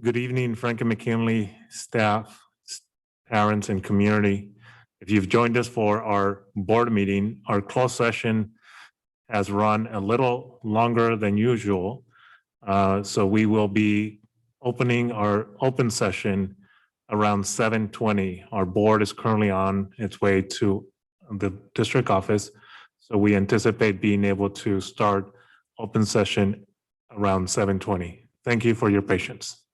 Good evening, Franklin-McKinley staff, parents, and community. If you've joined us for our board meeting, our closed session has run a little longer than usual. So we will be opening our open session around 7:20. Our board is currently on its way to the district office. So we anticipate being able to start open session around 7:20. Thank you for your patience.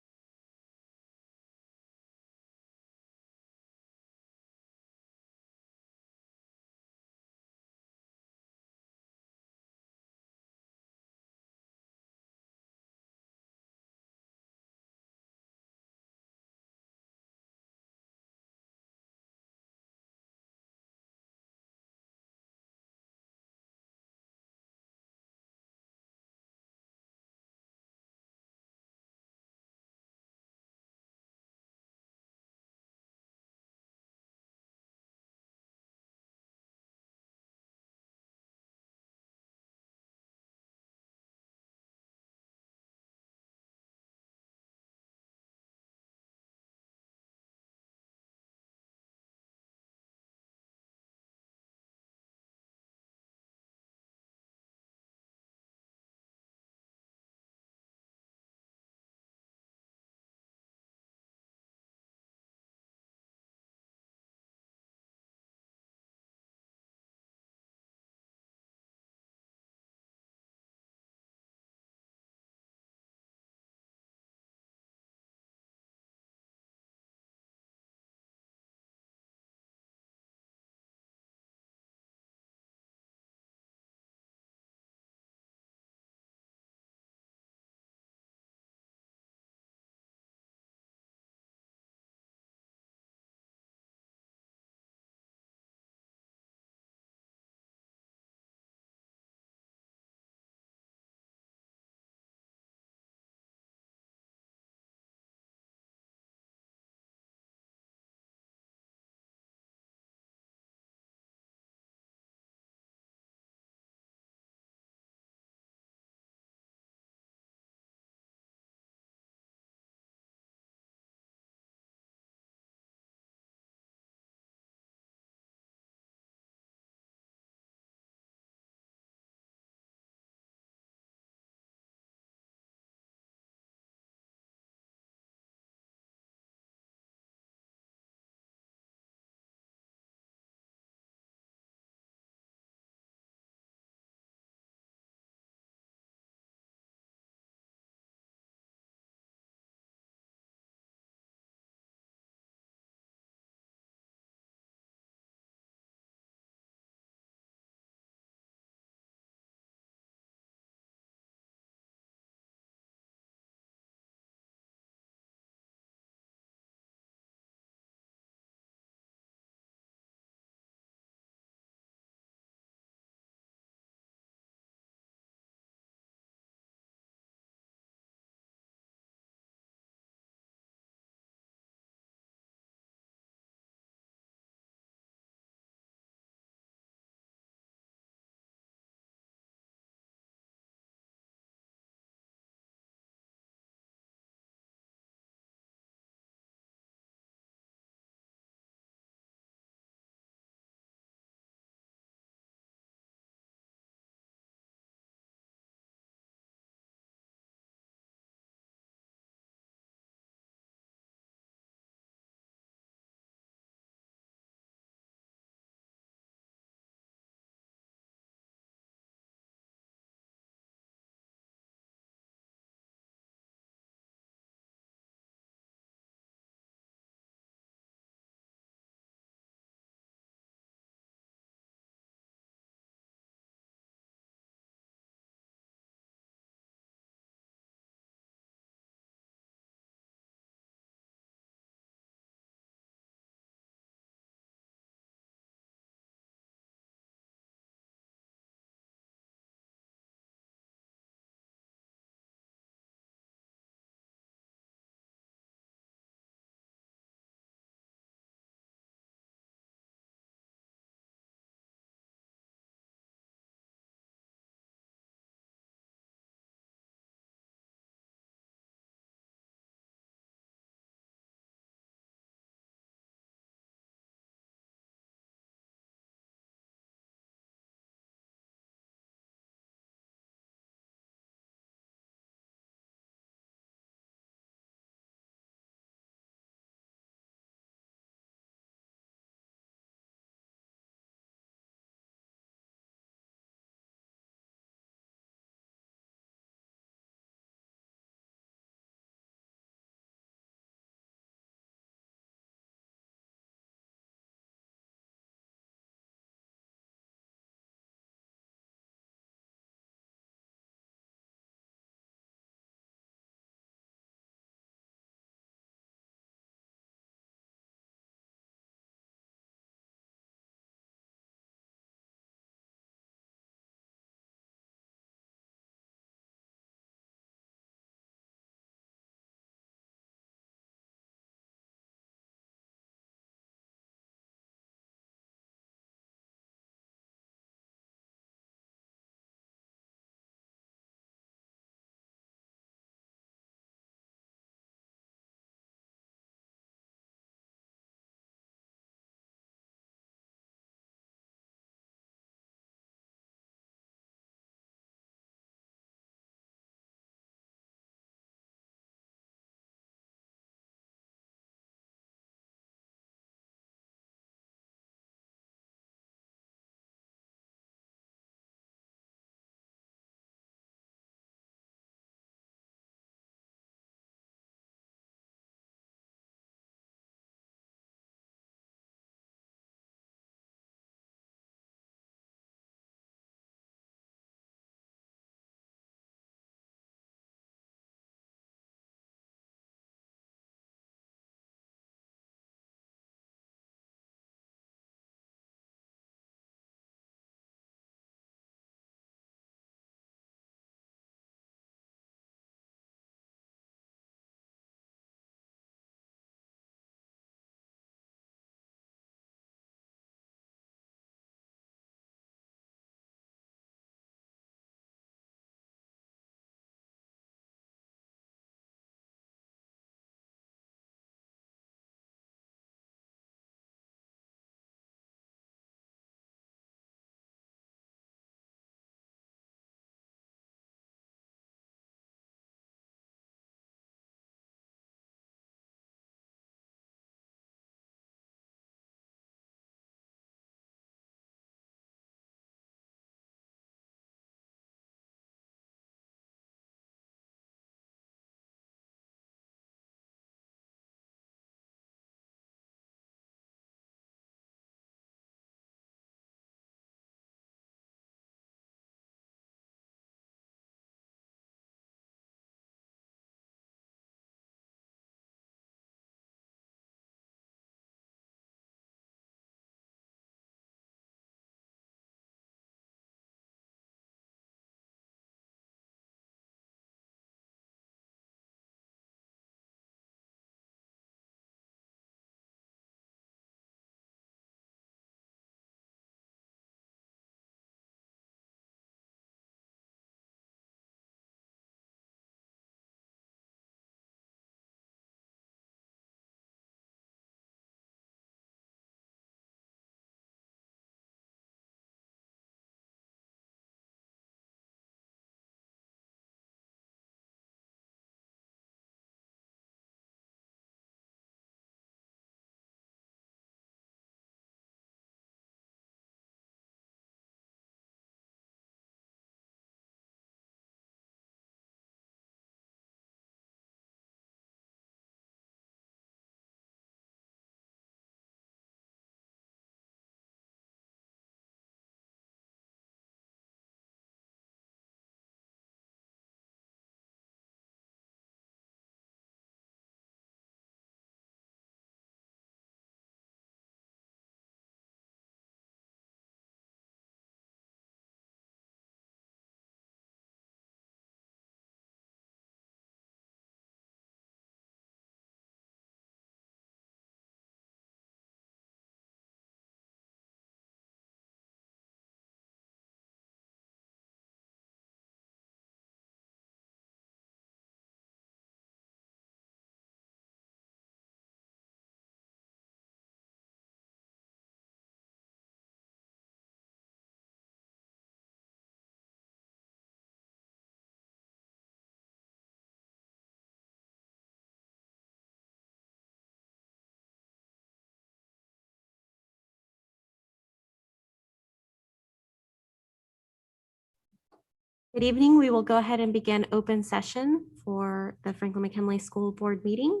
Good evening. We will go ahead and begin open session for the Franklin-McKinley School Board meeting.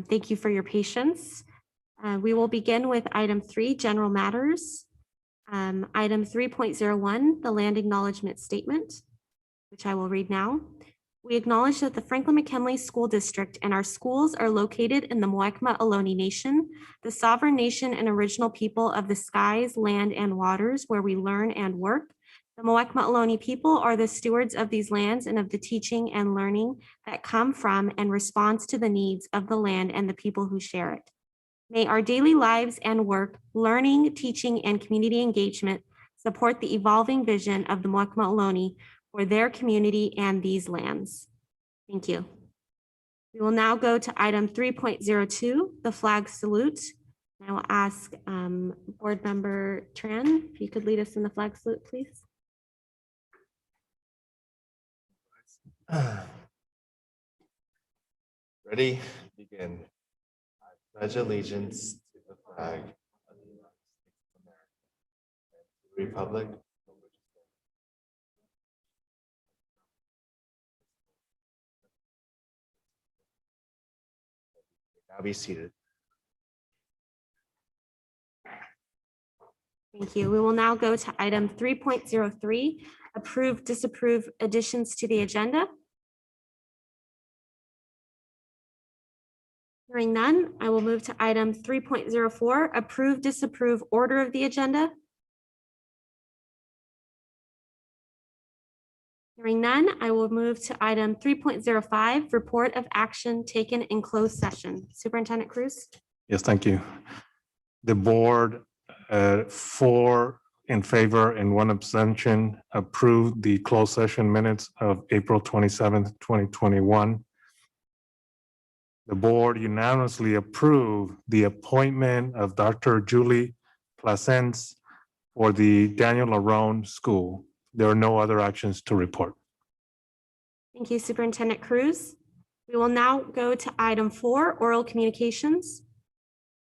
Thank you for your patience. We will begin with item 3, general matters. Item 3.01, the land acknowledgement statement, which I will read now. We acknowledge that the Franklin-McKinley School District and our schools are located in the Muwekma Ohlone Nation, the sovereign nation and original people of the skies, land, and waters where we learn and work. The Muwekma Ohlone people are the stewards of these lands and of the teaching and learning that come from and responds to the needs of the land and the people who share it. May our daily lives and work, learning, teaching, and community engagement support the evolving vision of the Muwekma Ohlone for their community and these lands. Thank you. We will now go to item 3.02, the flag salute. I will ask Board Member Tran, if you could lead us in the flag salute, please. Ready? Begin. I pledge allegiance to the flag of the United States of America and to the republic for which it stands. Now be seated. Thank you. We will now go to item 3.03, approve, disapprove additions to the agenda. Hearing none, I will move to item 3.04, approve, disapprove order of the agenda. Hearing none, I will move to item 3.05, report of action taken in closed session. Superintendent Cruz. Yes, thank you. The board, 4 in favor and 1 abstention, approved the closed session minutes of April 27th, 2021. The board unanimously approved the appointment of Dr. Julie Placence for the Daniel Larone School. There are no other actions to report. Thank you, Superintendent Cruz. We will now go to item 4, oral communications.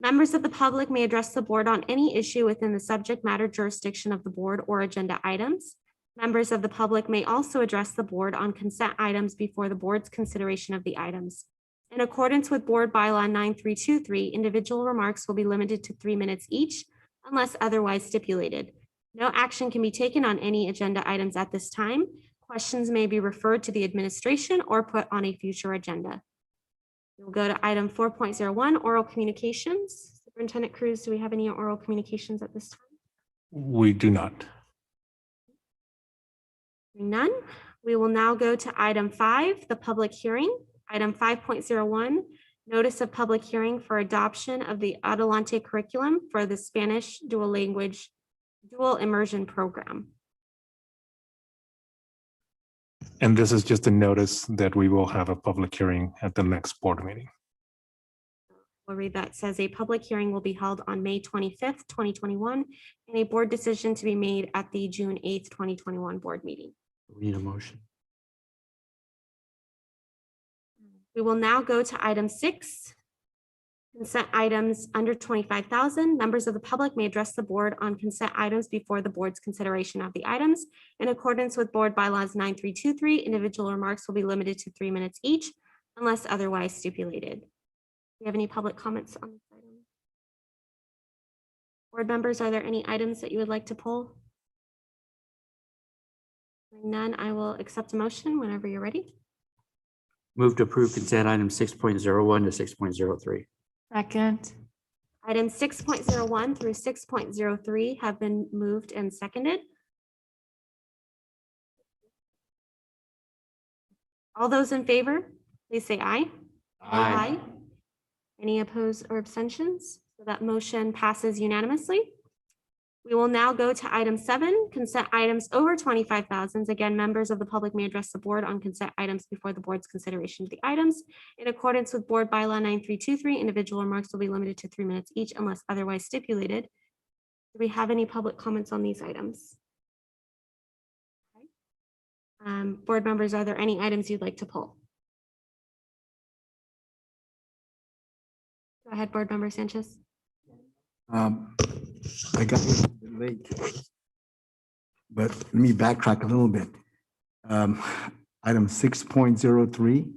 Members of the public may address the board on any issue within the subject matter jurisdiction of the board or agenda items. Members of the public may also address the board on consent items before the board's consideration of the items. In accordance with Board Bylaw 9323, individual remarks will be limited to 3 minutes each unless otherwise stipulated. No action can be taken on any agenda items at this time. Questions may be referred to the administration or put on a future agenda. We'll go to item 4.01, oral communications. Superintendent Cruz, do we have any oral communications at this time? We do not. None. We will now go to item 5, the public hearing. Item 5.01, notice of public hearing for adoption of the Adelante curriculum for the Spanish dual language, dual immersion program. And this is just a notice that we will have a public hearing at the next board meeting. We'll read that. It says a public hearing will be held on May 25th, 2021, and a board decision to be made at the June 8th, 2021 board meeting. We need a motion. We will now go to item 6, consent items under 25,000. Members of the public may address the board on consent items before the board's consideration of the items. In accordance with Board Bylaws 9323, individual remarks will be limited to 3 minutes each unless otherwise stipulated. Do you have any public comments on this item? Board members, are there any items that you would like to pull? None, I will accept a motion whenever you're ready. Move to approve consent item 6.01 to 6.03. Second. Items 6.01 through 6.03 have been moved and seconded. All those in favor, please say aye. Aye. Any opposed or abstentions? So that motion passes unanimously. We will now go to item 7, consent items over 25,000. Again, members of the public may address the board on consent items before the board's consideration of the items. In accordance with Board Bylaw 9323, individual remarks will be limited to 3 minutes each unless otherwise stipulated. Do we have any public comments on these items? Okay. Board members, are there any items you'd like to pull? Go ahead, Board Member Sanchez. I got a little bit late, but let me backtrack a little bit. Item 6.03.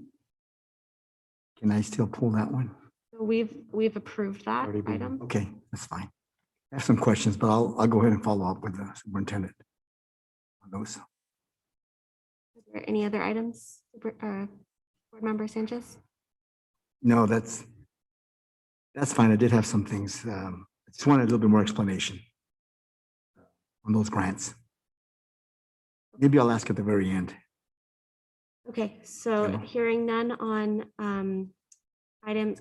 Can I still pull that one? So we've approved that Already been- item. Okay, that's fine. I have some questions, but I'll go ahead and follow up with the superintendent on those. Is there any other items, Board Member Sanchez? No, that's fine. I did have some things. I just wanted a little bit more explanation on those grants. Maybe I'll ask at the very end. Okay, so Yeah. hearing none on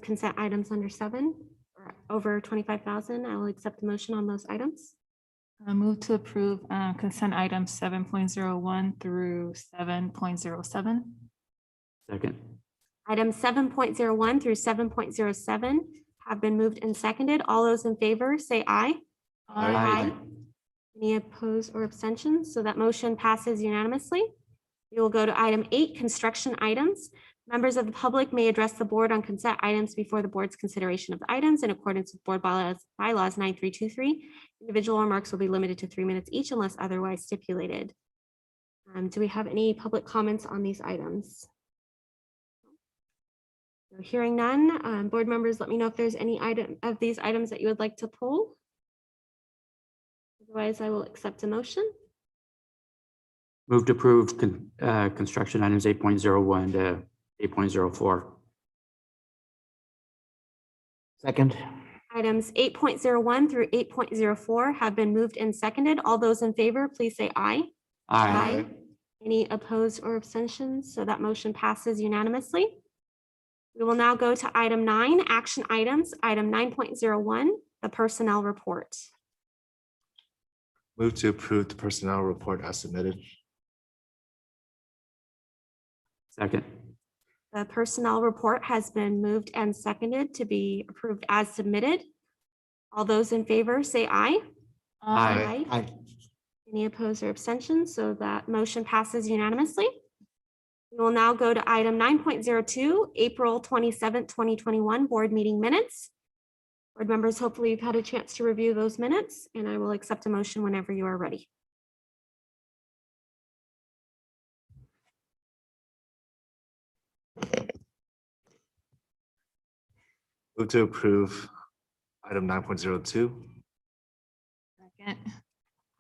consent items under 7 or over 25,000, I will accept the motion on those items. I move to approve consent items 7.01 through 7.07. Second. Items 7.01 through 7.07 have been moved and seconded. All those in favor, say aye. Aye. Any opposed or abstentions? So that motion passes unanimously. We will go to item 8, construction items. Members of the public may address the board on consent items before the board's consideration of the items in accordance with board bylaws 9323. Individual remarks will be limited to 3 minutes each unless otherwise stipulated. Do we have any public comments on these items? So hearing none, board members, let me know if there's any item of these items that you would like to pull. Otherwise, I will accept a motion. Move to approve construction items 8.01 to 8.04. Second. Items 8.01 through 8.04 have been moved and seconded. All those in favor, please say aye. Aye. Any opposed or abstentions? So that motion passes unanimously. We will now go to item 9, action items. Item 9.01, the personnel report. Move to approve the personnel report as submitted. Second. The personnel report has been moved and seconded to be approved as submitted. All those in favor say aye. Aye. Aye. Any opposed or abstentions? So that motion passes unanimously. We will now go to item 9.02, April 27th, 2021 board meeting minutes. Board members, hopefully you've had a chance to review those minutes, and I will accept a motion whenever you are ready. Move to approve item 9.02. Second.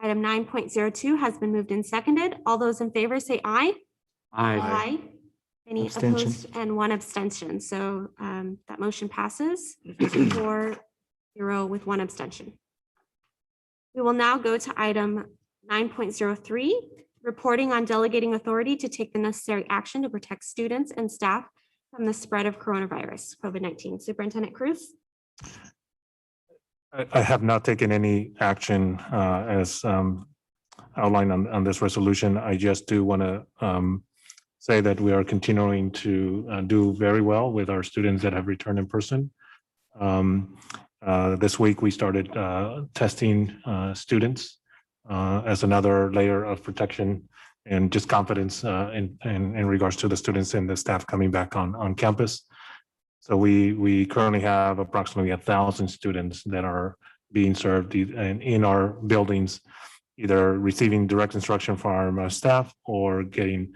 Item 9.02 has been moved and seconded. All those in favor say aye. Aye. Any Abstention. opposed and 1 abstention. So that motion passes 4-0 with 1 abstention. We will now go to item 9.03, reporting on delegating authority to take the necessary action to protect students and staff from the spread of coronavirus, COVID-19. Superintendent Cruz? I have not taken any action as outlined on this resolution. I just do want to say that we are continuing to do very well with our students that have returned in person. This week, we started testing students as another layer of protection and just confidence in regards to the students and the staff coming back on campus. So we currently have approximately 1,000 students that are being served in our buildings, either receiving direct instruction from our staff or getting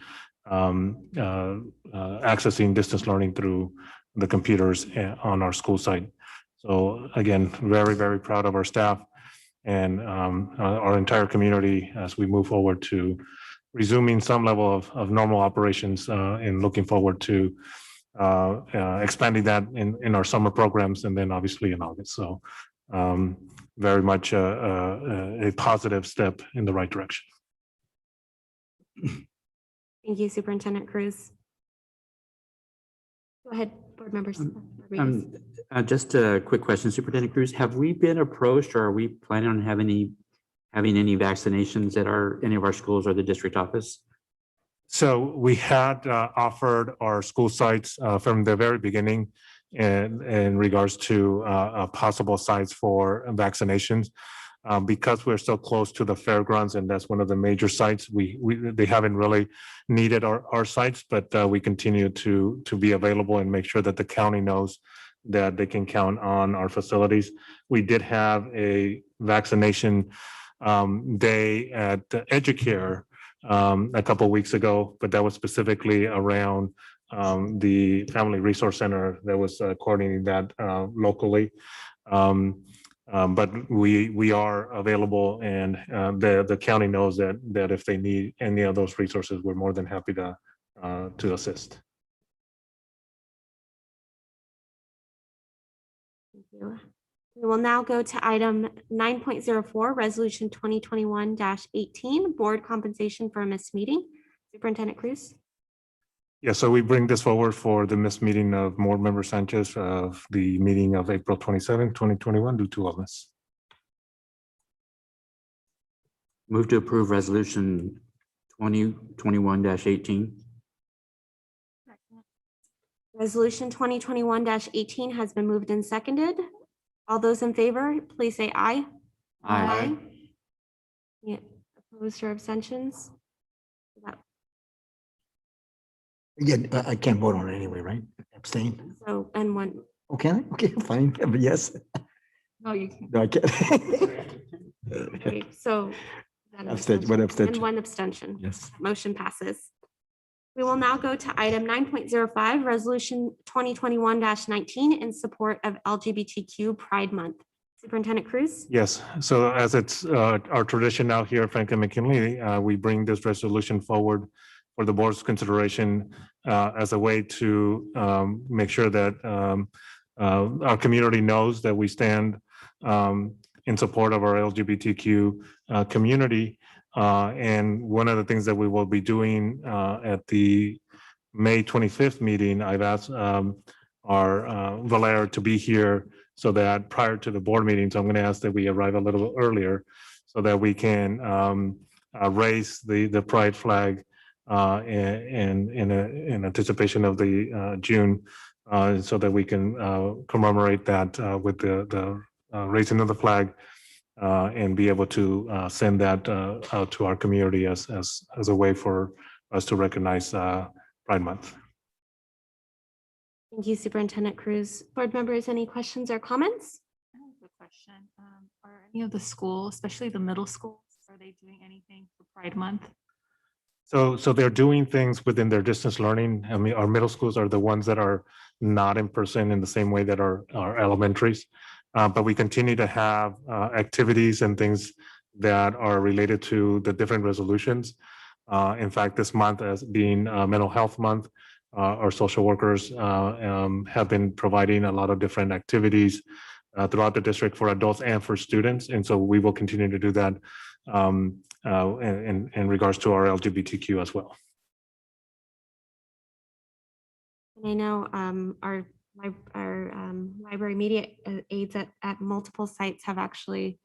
accessing distance learning through the computers on our school site. So again, very, very proud of our staff and our entire community as we move forward to resuming some level of normal operations and looking forward to expanding that in our summer programs and then obviously in August. So very much a positive step in the right direction. Thank you, Superintendent Cruz. Go ahead, board members. Rodriguez. Just a quick question, Superintendent Cruz. Have we been approached or are we planning on having any vaccinations at any of our schools or the district office? So we had offered our school sites from the very beginning in regards to possible sites for vaccinations. Because we're so close to the fairgrounds and that's one of the major sites, they haven't really needed our sites, but we continue to be available and make sure that the county knows that they can count on our facilities. We did have a vaccination day at Educare a couple of weeks ago, but that was specifically around the Family Resource Center that was coordinating that locally. But we are available, and the county knows that if they need any of those resources, we're more than happy to assist. Thank you. We will now go to item 9.04, Resolution 2021-18, Board Compensation for a Missed Meeting. Superintendent Cruz. Yeah, so we bring this forward for the missed meeting of Board Member Sanchez of the meeting of April 27, 2021 due to illness. Move to approve resolution 2021-18. Resolution 2021-18 has been moved and seconded. All those in favor, please say aye. Aye. Yeah, opposed or abstentions? That- Yeah, I can't vote on it anyway, right? Abstain. So, and one, Okay, okay, fine. But yes, No, you can. no, I can't. okay, so. that Abstention, one And abstention. one abstention. Yes. Motion passes. We will now go to item 9.05, Resolution 2021-19 in support of LGBTQ Pride Month. Superintendent Cruz? Yes, so as it's our tradition now here at Franklin-McKinley, we bring this resolution forward for the board's consideration as a way to make sure that our community knows that we stand in support of our LGBTQ community. And one of the things that we will be doing at the May 25th meeting, I've asked our Valera to be here so that prior to the board meeting, so I'm going to ask that we arrive a little bit earlier so that we can raise the pride flag in anticipation of the June, so that we can commemorate that with the raising of the flag and be able to send that out to our community as a way for us to recognize Pride Month. Thank you, Superintendent Cruz. Board members, any questions or comments? I have a question. Are any of the schools, especially the middle schools, are they doing anything for Pride Month? So they're doing things within their distance learning. I mean, our middle schools are the ones that are not in person in the same way that our elementaries. But we continue to have activities and things that are related to the different resolutions. In fact, this month as being Mental Health Month, our social workers have been providing a lot of different activities throughout the district for adults and for students. And so we will continue to do that in regards to our LGBTQ as well. And I know our library media aides at multiple sites have actually,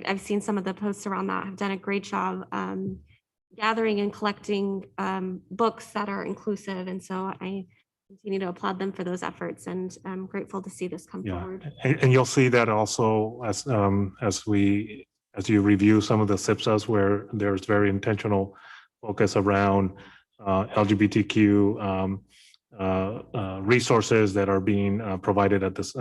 I've seen some of the posts around that, have done a great job gathering and collecting books that are inclusive. And so I continue to applaud them for those efforts, and I'm grateful to see this come Yeah, forward. and you'll see that also as you review some of the SIPSAs where there's very intentional focus around LGBTQ resources that are being provided at this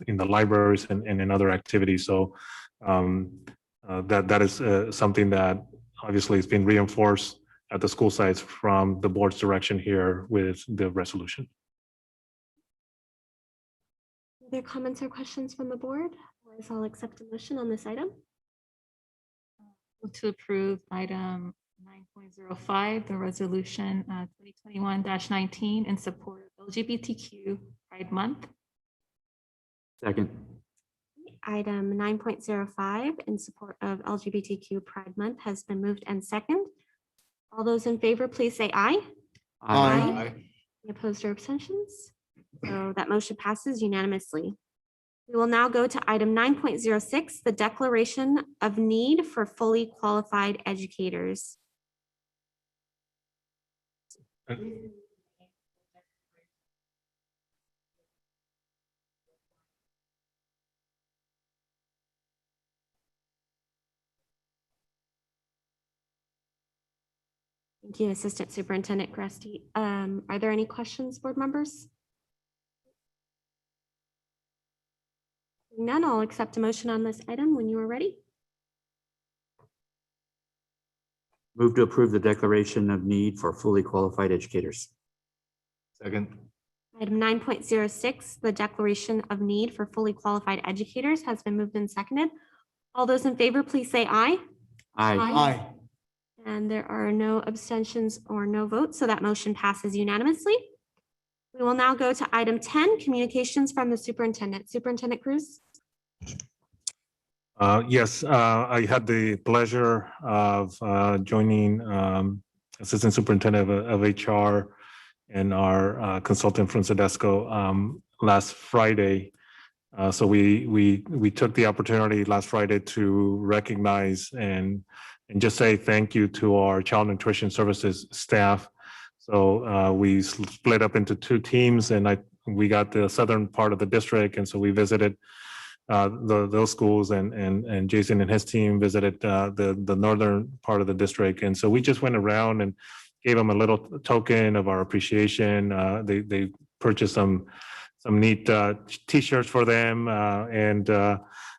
in the libraries and in other activities. So that is something that obviously has been reinforced at the school sites from the board's direction here with the resolution. Other comments or questions from the board? Otherwise, I'll accept a motion on this item. Move to approve item 9.05, the resolution 2021-19 in support of LGBTQ Pride Month. Second. Item 9.05 in support of LGBTQ Pride Month has been moved and second. All those in favor, please say aye. Aye. Any opposed or abstentions? So that motion passes unanimously. We will now go to item 9.06, the declaration of need for fully qualified educators. Thank you, Assistant Superintendent Gresti. Are there any questions, board members? None, I'll accept a motion on this item when you are ready. Move to approve the declaration of need for fully qualified educators. Second. Item 9.06, the declaration of need for fully qualified educators has been moved and seconded. All those in favor, please say aye. Aye. Aye. And there are no abstentions or no votes, so that motion passes unanimously. We will now go to item 10, communications from the superintendent. Superintendent Cruz? Yes, I had the pleasure of joining Assistant Superintendent of HR and our consultant from Sedesco last Friday. So we took the opportunity last Friday to recognize and just say thank you to our child nutrition services staff. So we split up into two teams, and we got the southern part of the district, and so we visited those schools, and Jason and his team visited the northern part of the district. And so we just went around and gave them a little token of our appreciation. They purchased some neat T-shirts for them, and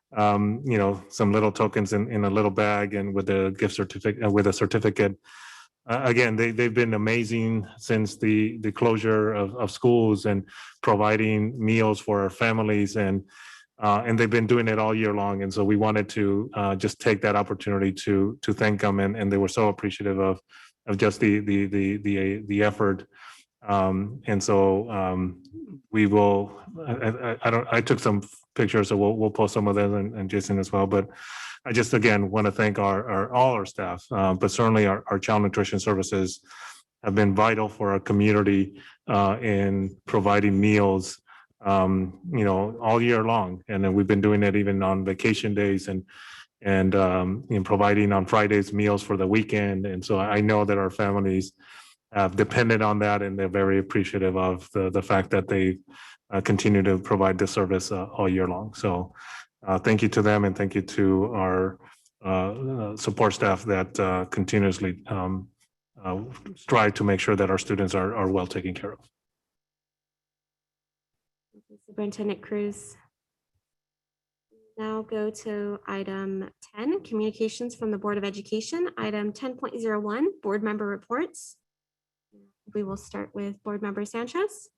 some little tokens in a little bag, and with a gift certificate, with a certificate. Again, they've been amazing since the closure of schools and providing meals for our families, and they've been doing it all year long. And so we wanted to just take that opportunity to thank them, and they were so appreciative of just the effort. And so we will. I took some pictures, so we'll post some of them, and Jason as well. But I just again want to thank all our staff, but certainly our child nutrition services have been vital for our community in providing meals, all year long. And then we've been doing it even on vacation days, and in providing on Fridays meals for the weekend. And so I know that our families have depended on that, and they're very appreciative of the fact that they continue to provide this service all year long. So thank you to them, and thank you to our support staff that continuously strive to make sure that our students are well taken care of. Superintendent Cruz. Now go to item 10, communications from the Board of Education. Item 10.01, board member reports. We will start with Board Member Sanchez.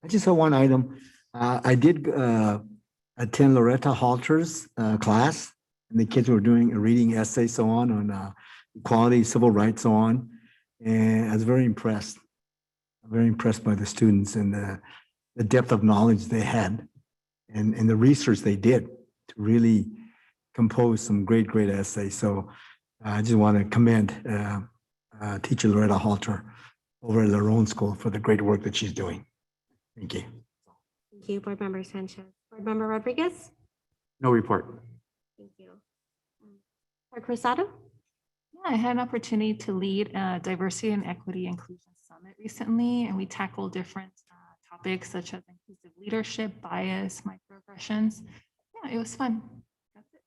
I just have one item. I did attend Loretta Halter's class, and the kids were doing a reading essay, so on equality, civil rights, so on. And I was very impressed by the students and the depth of knowledge they had, and the research they did to really compose some great essays. So I just want to commend teacher Loretta Halter over at their own school for the great work that she's doing. Thank you. Thank you, Board Member Sanchez. Board Member Rodriguez. No report. Thank you. Clerk Rosado. Yeah, I had an opportunity to lead a Diversity and Equity Inclusion Summit recently, and we tackled different topics such as inclusive leadership, bias, microaggressions. Yeah, it was fun. That's it.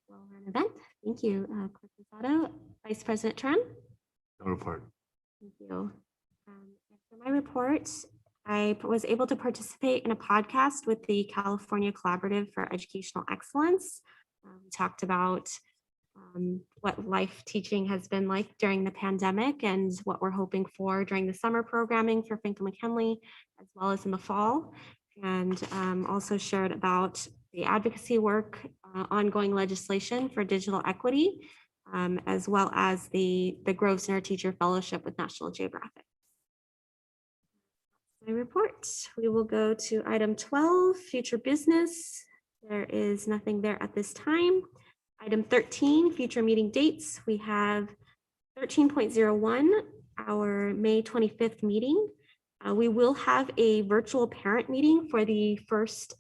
Well-run event. Thank you, Clerk Rosado. Vice President Tran. No report. Thank you. For my report, I was able to participate in a podcast with the California Collaborative for Educational Excellence. We talked about what life teaching has been like during the pandemic and what we're hoping for during the summer programming for Franklin-McKinley, as well as in the fall. And also shared about the advocacy work, ongoing legislation for digital equity, as well as the Grove Center Teacher Fellowship with National Geographic. My report. We will go to item 12, future business. There is nothing there at this time. Item 13, future meeting dates. We have 13.01, our May 25th meeting. We will have a virtual parent meeting for the first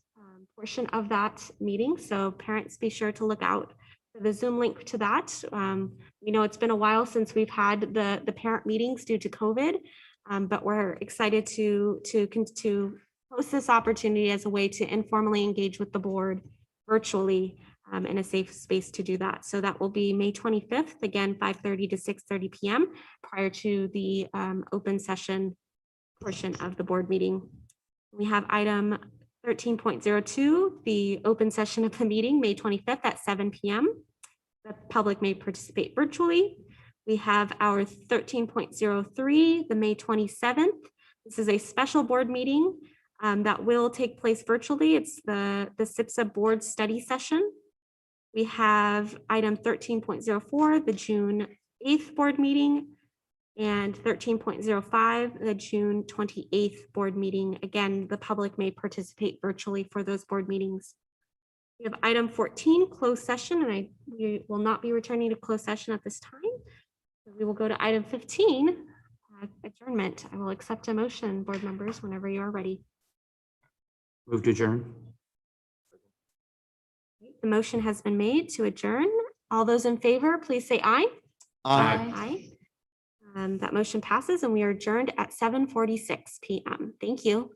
portion of that meeting. So parents, be sure to look out for the Zoom link to that. We know it's been a while since we've had the parent meetings due to COVID. But we're excited to host this opportunity as a way to informally engage with the board virtually in a safe space to do that. So that will be May 25th, again, 5:30 to 6:30 p.m. prior to the open session portion of the board meeting. We have item 13.02, the open session of the meeting, May 25th at 7 p.m. the public may participate virtually. We have our 13.03, the May 27th. This is a special board meeting that will take place virtually. It's the SIPSA board study session. We have item 13.04, the June 8th board meeting, and 13.05, the June 28th board meeting. Again, the public may participate virtually for those board meetings. We have item 14, closed session, and we will not be returning to closed session at this time. We will go to item 15, adjournment. I will accept a motion, board members, whenever you are ready. Move to adjourn. The motion has been made to adjourn. All those in favor, please say aye. Aye. That motion passes and we are adjourned at 7:46 p.m. Thank you.